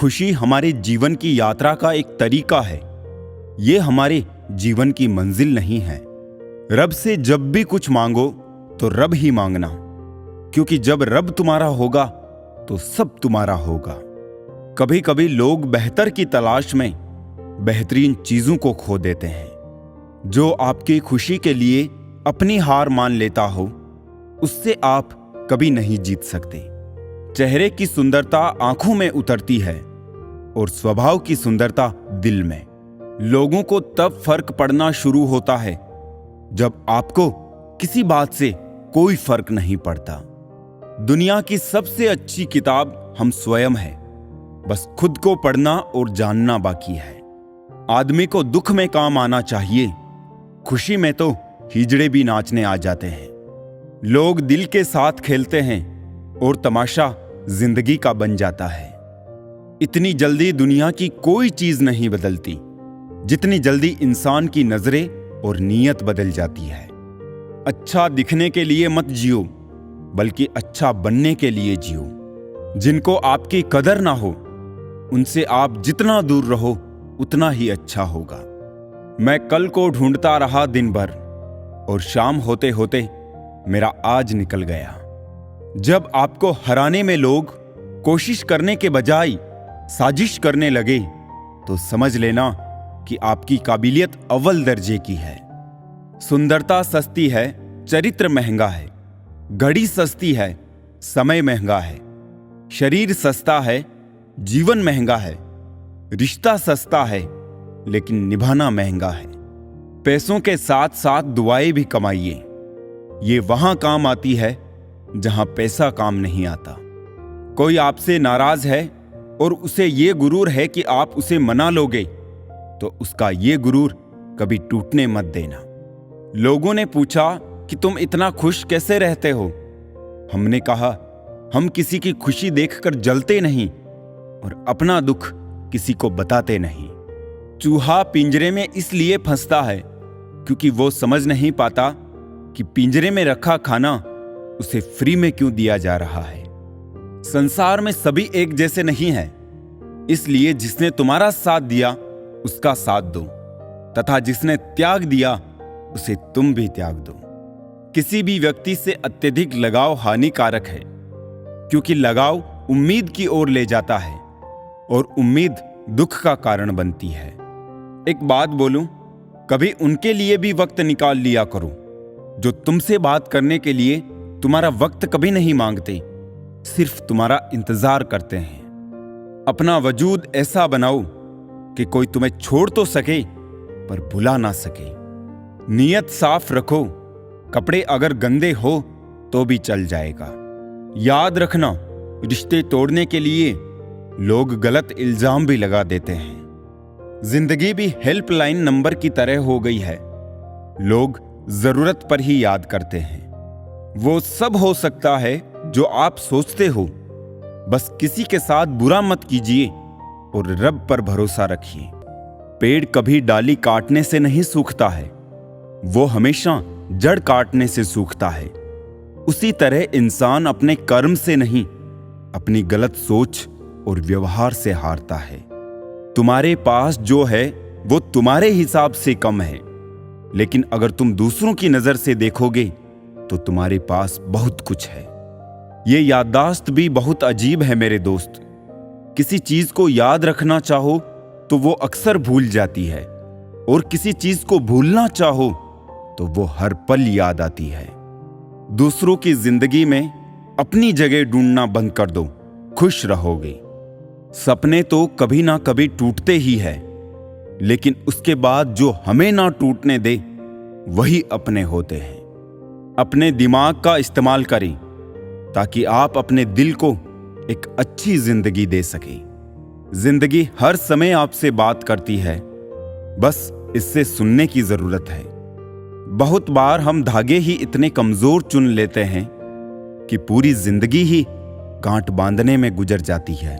खुशी हमारे जीवन की यात्रा का एक तरीका है। ये हमारे जीवन की मंजिल नहीं है। रब से जब भी कुछ मांगो तो रब ही मांगना, क्योंकि जब रब तुम्हारा होगा तो सब तुम्हारा होगा। कभी कभी लोग बेहतर की तलाश में बेहतरीन चीजों को खो देते हैं। जो आपकी खुशी के लिए अपनी हार मान लेता हो, उससे आप कभी नहीं जीत सकते। चेहरे की सुंदरता आंखों में उतरती है और स्वभाव की सुंदरता दिल में। लोगों को तब फर्क पड़ना शुरू होता है जब आपको किसी बात से कोई फर्क नहीं पड़ता। दुनिया की सबसे अच्छी किताब हम स्वयं हैं, बस खुद को पढ़ना और जानना बाकी है। आदमी को दुख में काम आना चाहिए, खुशी में तो हिजड़े भी नाचने आ जाते हैं। लोग दिल के साथ खेलते हैं और तमाशा जिंदगी का बन जाता है। इतनी जल्दी दुनिया की कोई चीज नहीं बदलती जितनी जल्दी इंसान की नजरें और नीयत बदल जाती है। अच्छा दिखने के लिए मत जियो, बल्कि अच्छा बनने के लिए जियो। जिनको आपकी कदर ना हो, उनसे आप जितना दूर रहो उतना ही अच्छा होगा। मैं कल को ढूंढता रहा दिन भर, और शाम होते होते मेरा आज निकल गया। जब आपको हराने में लोग कोशिश करने के बजाय साजिश करने लगे, तो समझ लेना कि आपकी काबिलियत अव्वल दर्जे की है। सुंदरता सस्ती है, चरित्र महंगा है। घड़ी सस्ती है, समय महंगा है। शरीर सस्ता है, जीवन महंगा है। रिश्ता सस्ता है, लेकिन निभाना महंगा है। पैसों के साथ साथ दुआएं भी कमाइए। ये वहां काम आती है जहां पैसा काम नहीं आता। कोई आपसे नाराज है और उसे ये गुरूर है कि आप उसे मना लोगे, तो उसका ये गुरूर कभी टूटने मत देना। लोगों ने पूछा कि तुम इतना खुश कैसे रहते हो? हमने कहा, हम किसी की खुशी देखकर जलते नहीं और अपना दुख किसी को बताते नहीं। चूहा पिंजरे में इसलिए फंसता है क्योंकि वो समझ नहीं पाता कि पिंजरे में रखा खाना उसे फ्री में क्यों दिया जा रहा है। संसार में सभी एक जैसे नहीं हैं, इसलिए जिसने तुम्हारा साथ दिया उसका साथ दो, तथा जिसने त्याग दिया उसे तुम भी त्याग दो। किसी भी व्यक्ति से अत्यधिक लगाव हानिकारक है, क्योंकि लगाव उम्मीद की ओर ले जाता है और उम्मीद दुख का कारण बनती है। एक बात बोलूं, कभी उनके लिए भी वक्त निकाल लिया करो जो तुमसे बात करने के लिए तुम्हारा वक्त कभी नहीं मांगते, सिर्फ तुम्हारा इंतजार करते हैं। अपना वजूद ऐसा बनाओ कि कोई तुम्हें छोड़ तो सके पर भुला ना सके। नीयत साफ रखो, कपड़े अगर गंदे हो तो भी चल जाएगा। याद रखना, रिश्ते तोड़ने के लिए लोग गलत इल्जाम भी लगा देते हैं। जिंदगी भी हेल्पलाइन नंबर की तरह हो गई है। लोग जरूरत पर ही याद करते हैं। वो सब हो सकता है जो आप सोचते हो, बस किसी के साथ बुरा मत कीजिए और रब पर भरोसा रखिए। पेड़ कभी डाली काटने से नहीं सूखता है, वो हमेशा जड़ काटने से सूखता है। उसी तरह इंसान अपने कर्म से नहीं, अपनी गलत सोच और व्यवहार से हारता है। तुम्हारे पास जो है वो तुम्हारे हिसाब से कम है, लेकिन अगर तुम दूसरों की नजर से देखोगे तो तुम्हारे पास बहुत कुछ है। ये याददाश्त भी बहुत अजीब है मेरे दोस्त। किसी चीज को याद रखना चाहो तो वो अक्सर भूल जाती है, और किसी चीज को भूलना चाहो तो वो हर पल याद आती है। दूसरों की जिंदगी में अपनी जगह ढूंढना बंद कर दो, खुश रहोगे। सपने तो कभी ना कभी टूटते ही है, लेकिन उसके बाद जो हमें ना टूटने दे वही अपने होते हैं। अपने दिमाग का इस्तेमाल करें ताकि आप अपने दिल को एक अच्छी जिंदगी दे सकें। जिंदगी हर समय आपसे बात करती है, बस इससे सुनने की जरूरत है। बहुत बार हम धागे ही इतने कमजोर चुन लेते हैं कि पूरी जिंदगी ही गांठ बांधने में गुजर जाती है।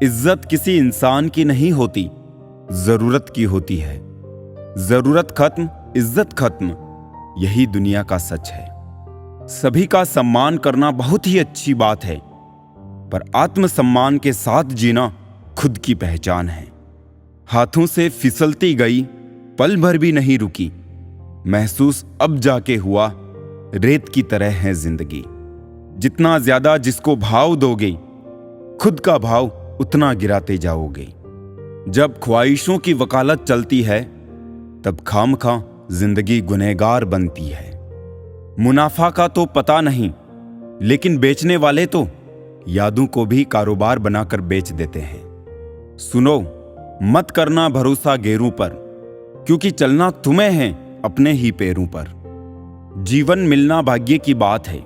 इज्जत किसी इंसान की नहीं होती, जरूरत की होती है। जरूरत खत्म, इज्जत खत्म, यही दुनिया का सच है। सभी का सम्मान करना बहुत ही अच्छी बात है, पर आत्मसम्मान के साथ जीना खुद की पहचान है। हाथों से फिसलती गई, पल भर भी नहीं रुकी। महसूस अब जाके हुआ, रेत की तरह है जिंदगी। जितना ज्यादा जिसको भाव दोगे, खुद का भाव उतना गिराते जाओगे। जब ख्वाहिशों की वकालत चलती है, तब खामखा जिंदगी गुनहगार बनती है। मुनाफा का तो पता नहीं, लेकिन बेचने वाले तो यादों को भी कारोबार बनाकर बेच देते हैं। सुनो, मत करना भरोसा गैरों पर, क्योंकि चलना तुम्हें है अपने ही पैरों पर। जीवन मिलना भाग्य की बात है,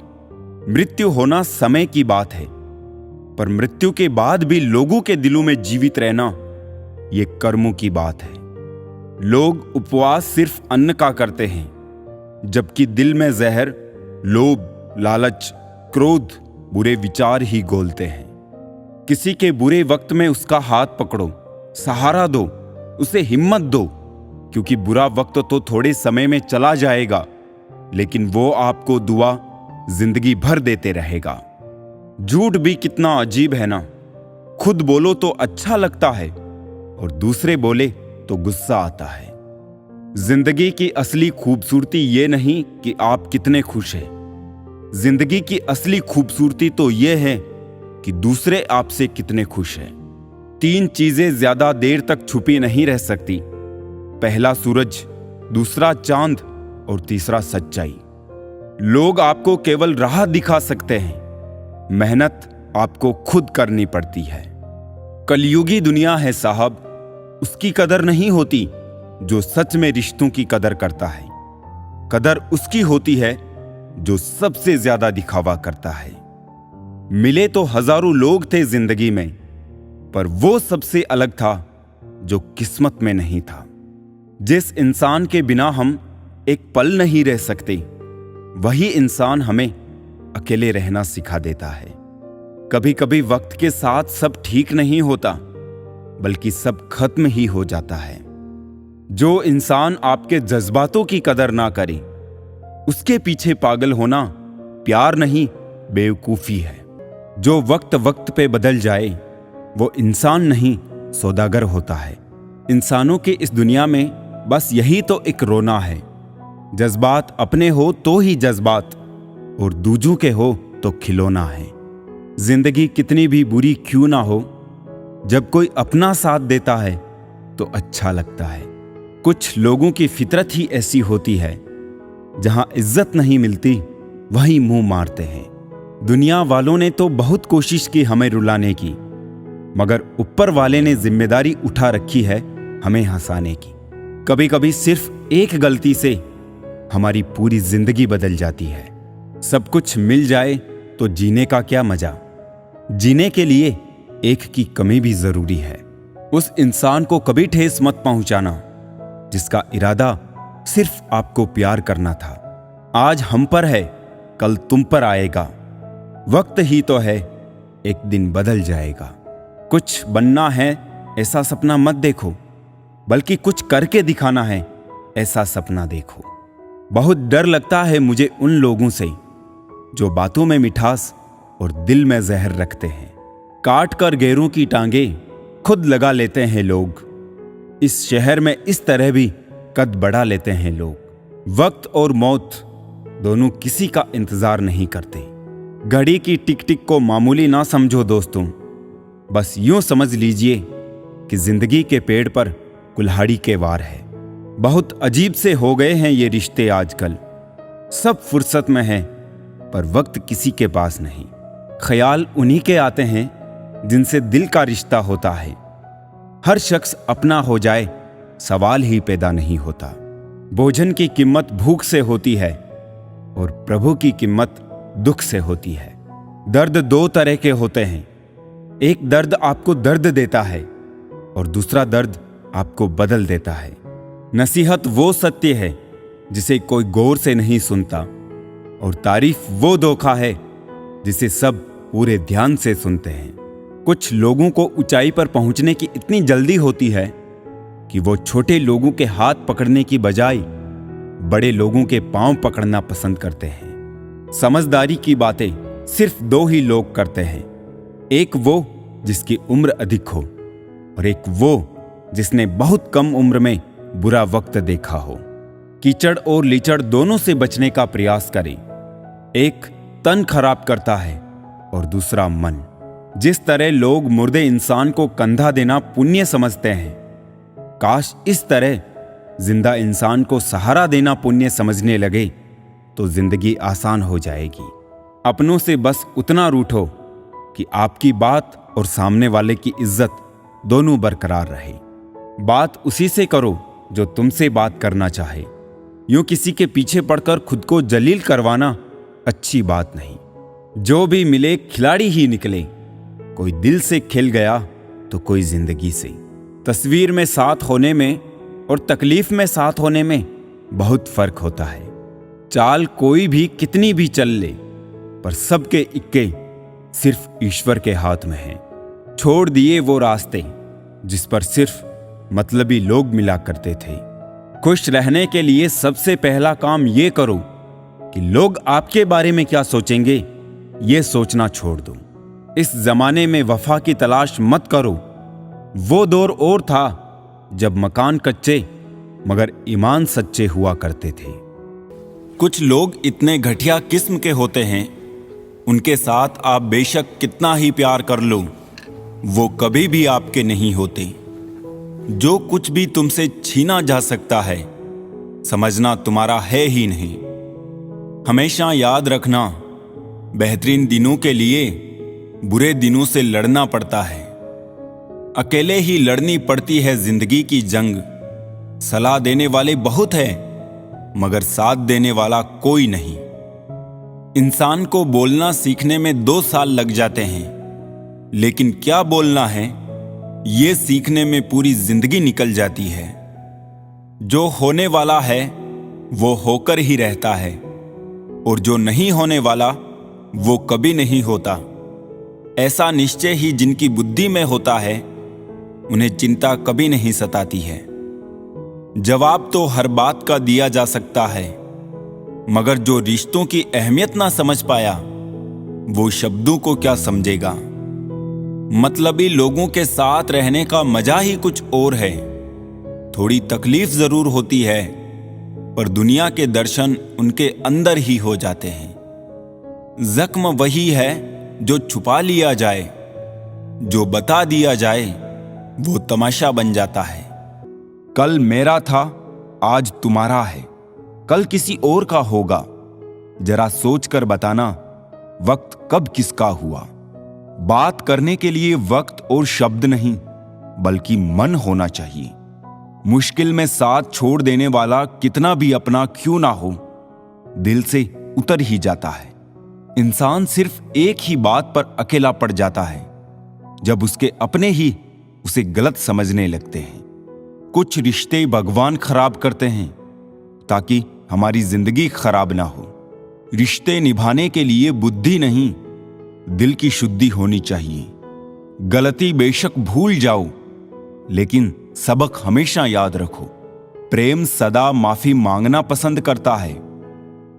मृत्यु होना समय की बात है, पर मृत्यु के बाद भी लोगों के दिलों में जीवित रहना ये कर्मों की बात है। लोग उपवास सिर्फ अन्न का करते हैं, जबकि दिल में जहर, लोभ, लालच, क्रोध, बुरे विचार ही घोलते हैं। किसी के बुरे वक्त में उसका हाथ पकड़ो, सहारा दो, उसे हिम्मत दो, क्योंकि बुरा वक्त तो थोड़े समय में चला जाएगा, लेकिन वो आपको दुआ जिंदगी भर देते रहेगा। झूठ भी कितना अजीब है ना। खुद बोलो तो अच्छा लगता है और दूसरे बोले तो गुस्सा आता है। जिंदगी की असली खूबसूरती ये नहीं कि आप कितने खुश हैं। जिंदगी की असली खूबसूरती तो ये है कि दूसरे आपसे कितने खुश हैं। 3 चीजें ज्यादा देर तक छुपी नहीं रह सकती। पहला सूरज, दूसरा चांद और तीसरा सच्चाई। लोग आपको केवल राह दिखा सकते हैं, मेहनत आपको खुद करनी पड़ती है। कलयुगी दुनिया है साहब, उसकी कदर नहीं होती जो सच में रिश्तों की कदर करता है। कदर उसकी होती है जो सबसे ज्यादा दिखावा करता है। मिले तो हजारों लोग थे जिंदगी में, पर वो सबसे अलग था जो किस्मत में नहीं था। जिस इंसान के बिना हम एक पल नहीं रह सकते, वही इंसान हमें अकेले रहना सिखा देता है। कभी कभी वक्त के साथ सब ठीक नहीं होता, बल्कि सब खत्म ही हो जाता है। जो इंसान आपके जज्बातों की कदर ना करे, उसके पीछे पागल होना प्यार नहीं बेवकूफी है। जो वक्त वक्त पे बदल जाए, वो इंसान नहीं सौदागर होता है। इंसानों के इस दुनिया में बस यही तो एक रोना है। जज्बात अपने हो तो ही जज्बात, और दूजों के हो तो खिलौना है। जिंदगी कितनी भी बुरी क्यों ना हो, जब कोई अपना साथ देता है तो अच्छा लगता है। कुछ लोगों की फितरत ही ऐसी होती है, जहां इज्जत नहीं मिलती वहीं मुंह मारते हैं। दुनिया वालों ने तो बहुत कोशिश की हमें रुलाने की, मगर ऊपर वाले ने जिम्मेदारी उठा रखी है हमें हंसाने की। कभी कभी सिर्फ एक गलती से हमारी पूरी जिंदगी बदल जाती है। सब कुछ मिल जाए तो जीने का क्या मजा। जीने के लिए एक की कमी भी जरूरी है। उस इंसान को कभी ठेस मत पहुंचाना जिसका इरादा सिर्फ आपको प्यार करना था। आज हम पर है, कल तुम पर आएगा। वक्त ही तो है, एक दिन बदल जाएगा। कुछ बनना है ऐसा सपना मत देखो, बल्कि कुछ करके दिखाना है ऐसा सपना देखो। बहुत डर लगता है मुझे उन लोगों से जो बातों में मिठास और दिल में जहर रखते हैं। काट कर गैरों की टांगे खुद लगा लेते हैं लोग। इस शहर में इस तरह भी कद बढ़ा लेते हैं लोग। वक्त और मौत दोनों किसी का इंतजार नहीं करते। घड़ी की टिक टिक को मामूली ना समझो दोस्तों, बस यूं समझ लीजिए कि जिंदगी के पेड़ पर कुल्हाड़ी के वार है। बहुत अजीब से हो गए हैं ये रिश्ते आजकल। सब फुर्सत में हैं, पर वक्त किसी के पास नहीं। ख्याल उन्हीं के आते हैं जिनसे दिल का रिश्ता होता है। हर शख्स अपना हो जाए, सवाल ही पैदा नहीं होता। भोजन की कीमत भूख से होती है और प्रभु की कीमत दुख से होती है। दर्द 2 तरह के होते हैं। एक दर्द आपको दर्द देता है और दूसरा दर्द आपको बदल देता है। नसीहत वो सत्य है जिसे कोई गौर से नहीं सुनता, और तारीफ वो धोखा है जिसे सब पूरे ध्यान से सुनते हैं। कुछ लोगों को ऊंचाई पर पहुंचने की इतनी जल्दी होती है कि वो छोटे लोगों के हाथ पकड़ने की बजाय बड़े लोगों के पांव पकड़ना पसंद करते हैं। समझदारी की बातें सिर्फ 2 ही लोग करते हैं। एक वो जिसकी उम्र अधिक हो, और एक वो जिसने बहुत कम उम्र में बुरा वक्त देखा हो। कीचड़ और लीचड़ दोनों से बचने का प्रयास करें। एक तन खराब करता है और दूसरा मन। जिस तरह लोग मुर्दे इंसान को कंधा देना पुण्य समझते हैं, काश इस तरह जिंदा इंसान को सहारा देना पुण्य समझने लगे तो जिंदगी आसान हो जाएगी। अपनों से बस उतना रूठो कि आपकी बात और सामने वाले की इज्जत दोनों बरकरार रहे। बात उसी से करो जो तुमसे बात करना चाहे। यूं किसी के पीछे पड़कर खुद को जलील करवाना अच्छी बात नहीं। जो भी मिले खिलाड़ी ही निकले। कोई दिल से खेल गया तो कोई जिंदगी से। तस्वीर में साथ होने में और तकलीफ में साथ होने में बहुत फर्क होता है। चाल कोई भी कितनी भी चल ले, पर सबके इक्के सिर्फ ईश्वर के हाथ में हैं। छोड़ दिए वो रास्ते जिस पर सिर्फ मतलबी लोग मिला करते थे। खुश रहने के लिए सबसे पहला काम ये करो कि लोग आपके बारे में क्या सोचेंगे, ये सोचना छोड़ दो। इस जमाने में वफा की तलाश मत करो। वो दौर और था जब मकान कच्चे मगर ईमान सच्चे हुआ करते थे। कुछ लोग इतने घटिया किस्म के होते हैं, उनके साथ आप बेशक कितना ही प्यार कर लो, वो कभी भी आपके नहीं होते। जो कुछ भी तुमसे छीना जा सकता है, समझना तुम्हारा है ही नहीं। हमेशा याद रखना, बेहतरीन दिनों के लिए बुरे दिनों से लड़ना पड़ता है। अकेले ही लड़नी पड़ती है जिंदगी की जंग। सलाह देने वाले बहुत हैं, मगर साथ देने वाला कोई नहीं। इंसान को बोलना सीखने में 2 साल लग जाते हैं, लेकिन क्या बोलना है ये सीखने में पूरी जिंदगी निकल जाती है। जो होने वाला है वो होकर ही रहता है, और जो नहीं होने वाला वो कभी नहीं होता। ऐसा निश्चय ही जिनकी बुद्धि में होता है, उन्हें चिंता कभी नहीं सताती है। जवाब तो हर बात का दिया जा सकता है, मगर जो रिश्तों की अहमियत ना समझ पाया, वो शब्दों को क्या समझेगा। मतलबी लोगों के साथ रहने का मजा ही कुछ और है। थोड़ी तकलीफ जरूर होती है, पर दुनिया के दर्शन उनके अंदर ही हो जाते हैं। जख्म वही है जो छुपा लिया जाए, जो बता दिया जाए वो तमाशा बन जाता है। कल मेरा था, आज तुम्हारा है, कल किसी और का होगा। जरा सोच कर बताना वक्त कब किसका हुआ। बात करने के लिए वक्त और शब्द नहीं, बल्कि मन होना चाहिए। मुश्किल में साथ छोड़ देने वाला कितना भी अपना क्यों ना हो, दिल से उतर ही जाता है। इंसान सिर्फ एक ही बात पर अकेला पड़ जाता है, जब उसके अपने ही उसे गलत समझने लगते हैं। कुछ रिश्ते भगवान खराब करते हैं ताकि हमारी जिंदगी खराब ना हो। रिश्ते निभाने के लिए बुद्धि नहीं, दिल की शुद्धि होनी चाहिए। गलती बेशक भूल जाओ, लेकिन सबक हमेशा याद रखो। प्रेम सदा माफी मांगना पसंद करता है,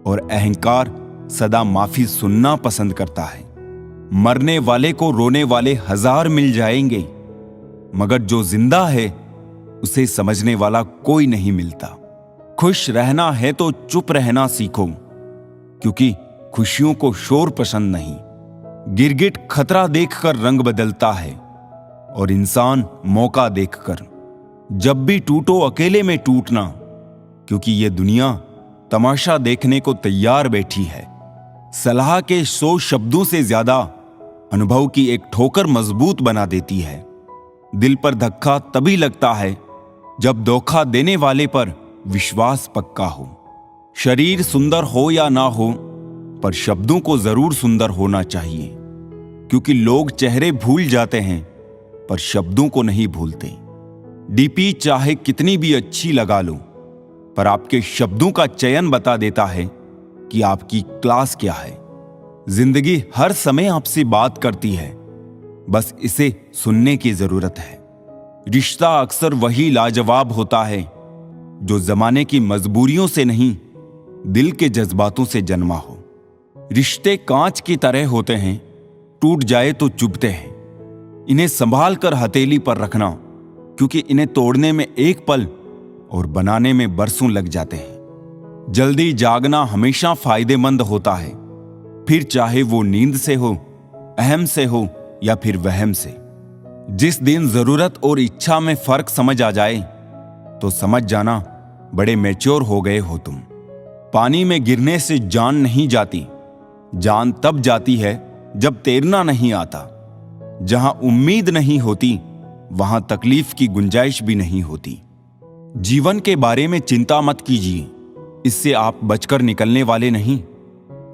और अहंकार सदा माफी सुनना पसंद करता है। मरने वाले को रोने वाले 1000 मिल जाएंगे, मगर जो जिंदा है उसे समझने वाला कोई नहीं मिलता। खुश रहना है तो चुप रहना सीखो, क्योंकि खुशियों को शोर पसंद नहीं। गिरगिट खतरा देखकर रंग बदलता है, और इंसान मौका देखकर। जब भी टूटो अकेले में टूटना, क्योंकि यह दुनिया तमाशा देखने को तैयार बैठी है। सलाह के 100 शब्दों से ज्यादा अनुभव की एक ठोकर मजबूत बना देती है। दिल पर धक्का तभी लगता है जब धोखा देने वाले पर विश्वास पक्का हो। शरीर सुंदर हो या ना हो, पर शब्दों को जरूर सुंदर होना चाहिए, क्योंकि लोग चेहरे भूल जाते हैं पर शब्दों को नहीं भूलते। डीपी चाहे कितनी भी अच्छी लगा लो, पर आपके शब्दों का चयन बता देता है कि आपकी क्लास क्या है। जिंदगी हर समय आपसे बात करती है, बस इसे सुनने की जरूरत है। रिश्ता अक्सर वही लाजवाब होता है जो जमाने की मजबूरियों से नहीं, दिल के जज्बातों से जन्मा हो। रिश्ते कांच की तरह होते हैं, टूट जाए तो चुभते हैं। इन्हें संभाल कर हथेली पर रखना क्योंकि इन्हें तोड़ने में एक पल और बनाने में बरसों लग जाते हैं। जल्दी जागना हमेशा फायदेमंद होता है, फिर चाहे वो नींद से हो, अहम से हो या फिर वहम से। जिस दिन जरूरत और इच्छा में फर्क समझ आ जाए तो समझ जाना बड़े मैच्योर हो गए हो तुम। पानी में गिरने से जान नहीं जाती, जान तब जाती है जब तैरना नहीं आता। जहां उम्मीद नहीं होती वहां तकलीफ की गुंजाइश भी नहीं होती। जीवन के बारे में चिंता मत कीजिए, इससे आप बचकर निकलने वाले नहीं।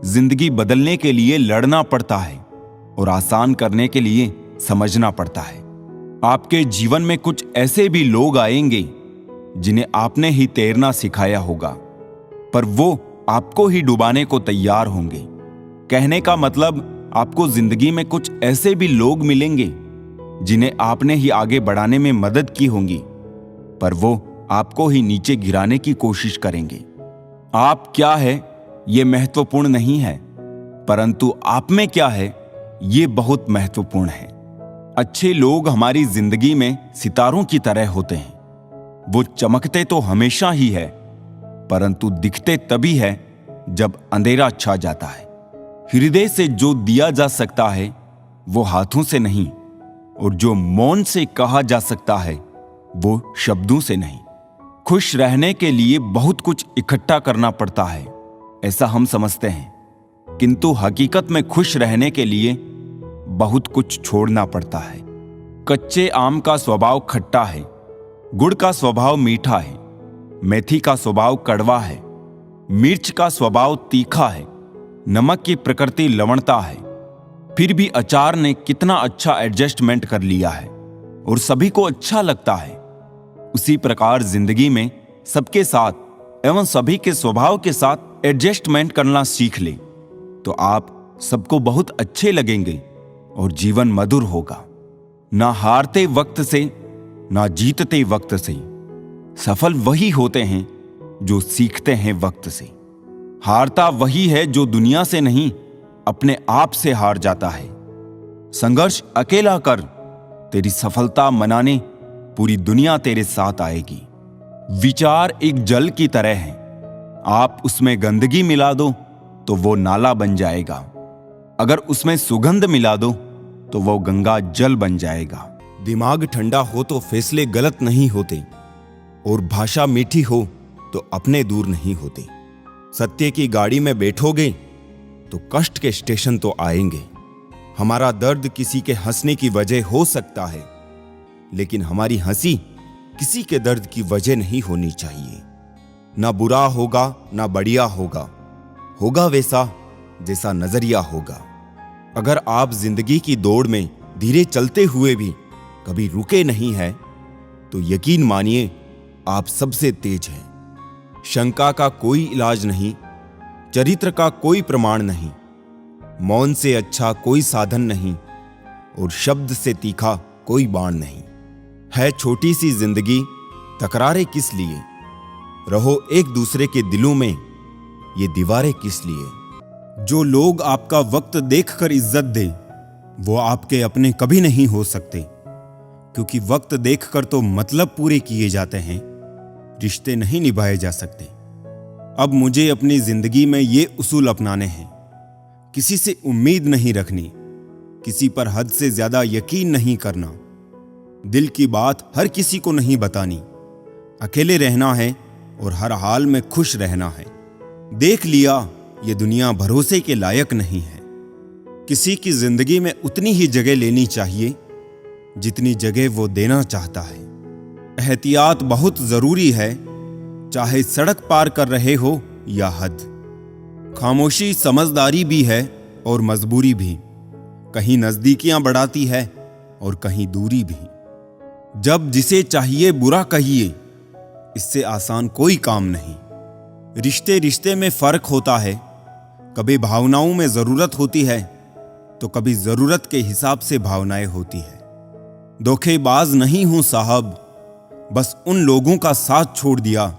जिंदगी बदलने के लिए लड़ना पड़ता है और आसान करने के लिए समझना पड़ता है। आपके जीवन में कुछ ऐसे भी लोग आएंगे जिन्हें आपने ही तैरना सिखाया होगा, पर वो आपको ही डुबाने को तैयार होंगे। कहने का मतलब, आपको जिंदगी में कुछ ऐसे भी लोग मिलेंगे जिन्हें आपने ही आगे बढ़ाने में मदद की होगी, पर वो आपको ही नीचे गिराने की कोशिश करेंगे। आप क्या है ये महत्वपूर्ण नहीं है, परंतु आप में क्या है ये बहुत महत्वपूर्ण है। अच्छे लोग हमारी जिंदगी में सितारों की तरह होते हैं। वो चमकते तो हमेशा ही है, परंतु दिखते तभी है जब अंधेरा छा जाता है। हृदय से जो दिया जा सकता है वो हाथों से नहीं, और जो मौन से कहा जा सकता है वो शब्दों से नहीं। खुश रहने के लिए बहुत कुछ इकट्ठा करना पड़ता है, ऐसा हम समझते हैं, किंतु हकीकत में खुश रहने के लिए बहुत कुछ छोड़ना पड़ता है। कच्चे आम का स्वभाव खट्टा है, गुड़ का स्वभाव मीठा है, मेथी का स्वभाव कड़वा है, मिर्च का स्वभाव तीखा है, नमक की प्रकृति लवणता है। फिर भी अचार ने कितना अच्छा एडजस्टमेंट कर लिया है और सभी को अच्छा लगता है। उसी प्रकार जिंदगी में सबके साथ एवं सभी के स्वभाव के साथ एडजस्टमेंट करना सीख ले तो आप सबको बहुत अच्छे लगेंगे और जीवन मधुर होगा। ना हारते वक्त से ना जीतते वक्त से सफल वही होते हैं जो सीखते हैं वक्त से। हारता वही है जो दुनिया से नहीं अपने आप से हार जाता है। संघर्ष अकेला कर, तेरी सफलता मनाने पूरी दुनिया तेरे साथ आएगी। विचार एक जल की तरह है, आप उसमें गंदगी मिला दो तो वो नाला बन जाएगा, अगर उसमें सुगंध मिला दो तो वो गंगा जल बन जाएगा। दिमाग ठंडा हो तो फैसले गलत नहीं होते, और भाषा मीठी हो तो अपने दूर नहीं होते। सत्य की गाड़ी में बैठोगे तो कष्ट के स्टेशन तो आएंगे। हमारा दर्द किसी के हंसने की वजह हो सकता है, लेकिन हमारी हंसी किसी के दर्द की वजह नहीं होनी चाहिए। ना बुरा होगा ना बढ़िया होगा, होगा वैसा जैसा नजरिया होगा। अगर आप जिंदगी की दौड़ में धीरे चलते हुए भी कभी रुके नहीं हैं, तो यकीन मानिए आप सबसे तेज हैं। शंका का कोई इलाज नहीं, चरित्र का कोई प्रमाण नहीं, मौन से अच्छा कोई साधन नहीं, और शब्द से तीखा कोई बाण नहीं। है छोटी सी जिंदगी, तकरारें किस लिए, रहो एक दूसरे के दिलों में, ये दीवारें किस लिए। जो लोग आपका वक्त देखकर इज्जत दे वो आपके अपने कभी नहीं हो सकते, क्योंकि वक्त देखकर तो मतलब पूरे किए जाते हैं, रिश्ते नहीं निभाए जा सकते। अब मुझे अपनी जिंदगी में ये उसूल अपनाने हैं। किसी से उम्मीद नहीं रखनी, किसी पर हद से ज्यादा यकीन नहीं करना, दिल की बात हर किसी को नहीं बतानी, अकेले रहना है और हर हाल में खुश रहना है। देख लिया ये दुनिया भरोसे के लायक नहीं है। किसी की जिंदगी में उतनी ही जगह लेनी चाहिए जितनी जगह वो देना चाहता है। एहतियात बहुत जरूरी है, चाहे सड़क पार कर रहे हो या हद। खामोशी समझदारी भी है और मजबूरी भी, कहीं नजदीकियां बढ़ाती है और कहीं दूरी भी। जब जिसे चाहिए बुरा कहिए, इससे आसान कोई काम नहीं। रिश्ते रिश्ते में फर्क होता है, कभी भावनाओं में जरूरत होती है तो कभी जरूरत के हिसाब से भावनाएं होती है। धोखेबाज नहीं हूं साहब, बस उन लोगों का साथ छोड़ दिया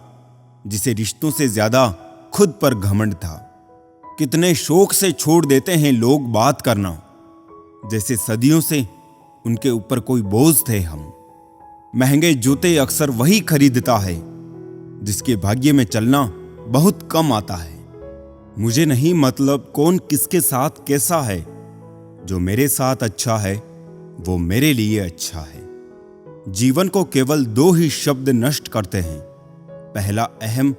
जिसे रिश्तों से ज्यादा खुद पर घमंड था। कितने शौक से छोड़ देते हैं लोग बात करना, जैसे सदियों से उनके ऊपर कोई बोझ थे हम। महंगे जूते अक्सर वही खरीदता है जिसके भाग्य में चलना बहुत कम आता है। मुझे नहीं मतलब कौन किसके साथ कैसा है, जो मेरे साथ अच्छा है वो मेरे लिए अच्छा है। जीवन को केवल दो ही शब्द नष्ट करते हैं, पहला अहम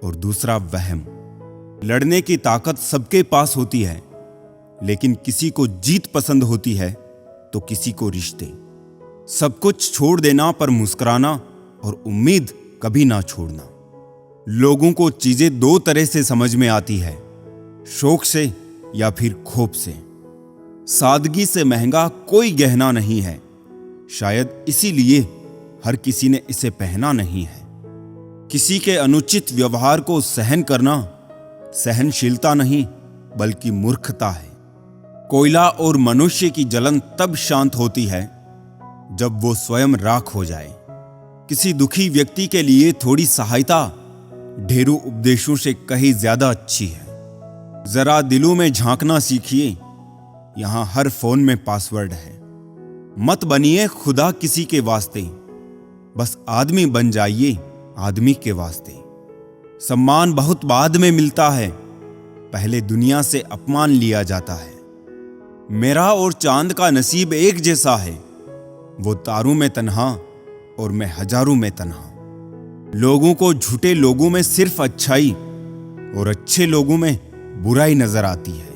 और दूसरा वहम। लड़ने की ताकत सबके पास होती है, लेकिन किसी को जीत पसंद होती है तो किसी को रिश्ते। सब कुछ छोड़ देना पर मुस्कुराना और उम्मीद कभी ना छोड़ना। लोगों को चीजें दो तरह से समझ में आती है, शौक से या फिर खोप से। सादगी से महंगा कोई गहना नहीं है, शायद इसीलिए हर किसी ने इसे पहना नहीं है। किसी के अनुचित व्यवहार को सहन करना सहनशीलता नहीं बल्कि मूर्खता है। कोयला और मनुष्य की जलन तब शांत होती है जब वो स्वयं राख हो जाए। किसी दुखी व्यक्ति के लिए थोड़ी सहायता ढेरों उपदेशों से कहीं ज्यादा अच्छी है। जरा दिलों में झांकना सीखिए, यहां हर फोन में पासवर्ड है। मत बनिए खुदा किसी के वास्ते, बस आदमी बन जाइए आदमी के वास्ते। सम्मान बहुत बाद में मिलता है, पहले दुनिया से अपमान लिया जाता है। मेरा और चांद का नसीब एक जैसा है, वो तारों में तन्हा और मैं हजारों में तन्हा। लोगों को झूठे लोगों में सिर्फ अच्छाई और अच्छे लोगों में बुराई नजर आती है।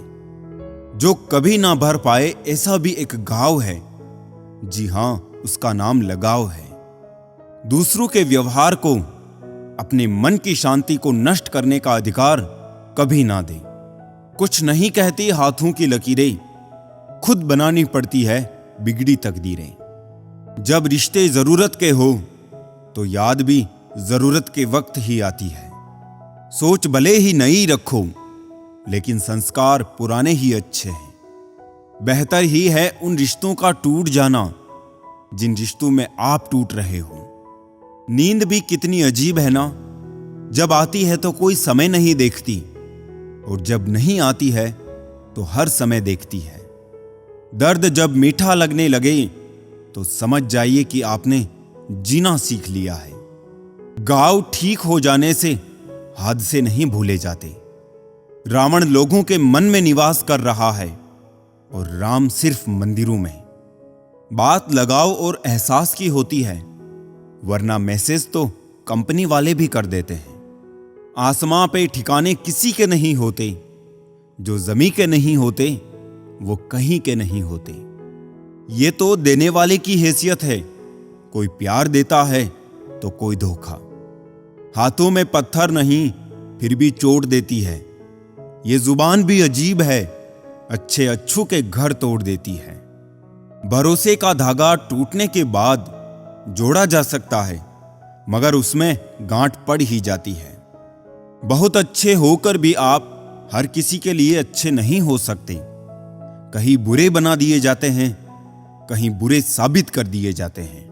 जो कभी ना भर पाए ऐसा भी एक घाव है, जी हां उसका नाम लगाव है। दूसरों के व्यवहार को, अपने मन की शांति को नष्ट करने का अधिकार कभी ना दे। कुछ नहीं कहती हाथों की लकीरें, खुद बनानी पड़ती है बिगड़ी तकदीरें। जब रिश्ते जरूरत के हो तो याद भी जरूरत के वक्त ही आती है। सोच भले ही नई रखो, लेकिन संस्कार पुराने ही अच्छे हैं। बेहतर ही है उन रिश्तों का टूट जाना जिन रिश्तों में आप टूट रहे हो। नींद भी कितनी अजीब है ना, जब आती है तो कोई समय नहीं देखती, और जब नहीं आती है तो हर समय देखती है। दर्द जब मीठा लगने लगे तो समझ जाइए कि आपने जीना सीख लिया है। घाव ठीक हो जाने से हादसे नहीं भूले जाते। रावण लोगों के मन में निवास कर रहा है और राम सिर्फ मंदिरों में। बात लगाव और एहसास की होती है, वरना मैसेज तो कंपनी वाले भी कर देते हैं। आसमां पे ठिकाने किसी के नहीं होते, जो जमीन के नहीं होते वो कहीं के नहीं होते। ये तो देने वाले की हैसियत है, कोई प्यार देता है तो कोई धोखा। हाथों में पत्थर नहीं फिर भी चोट देती है। ये जुबान भी अजीब है, अच्छे अच्छों के घर तोड़ देती है। भरोसे का धागा टूटने के बाद जोड़ा जा सकता है, मगर उसमें गांठ पड़ ही जाती है। बहुत अच्छे होकर भी आप हर किसी के लिए अच्छे नहीं हो सकते। कहीं बुरे बना दिए जाते हैं, कहीं बुरे साबित कर दिए जाते हैं।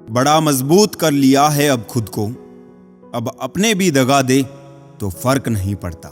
बड़ा मजबूत कर लिया है अब खुद को, अब अपने भी दगा दे तो फर्क नहीं पड़ता।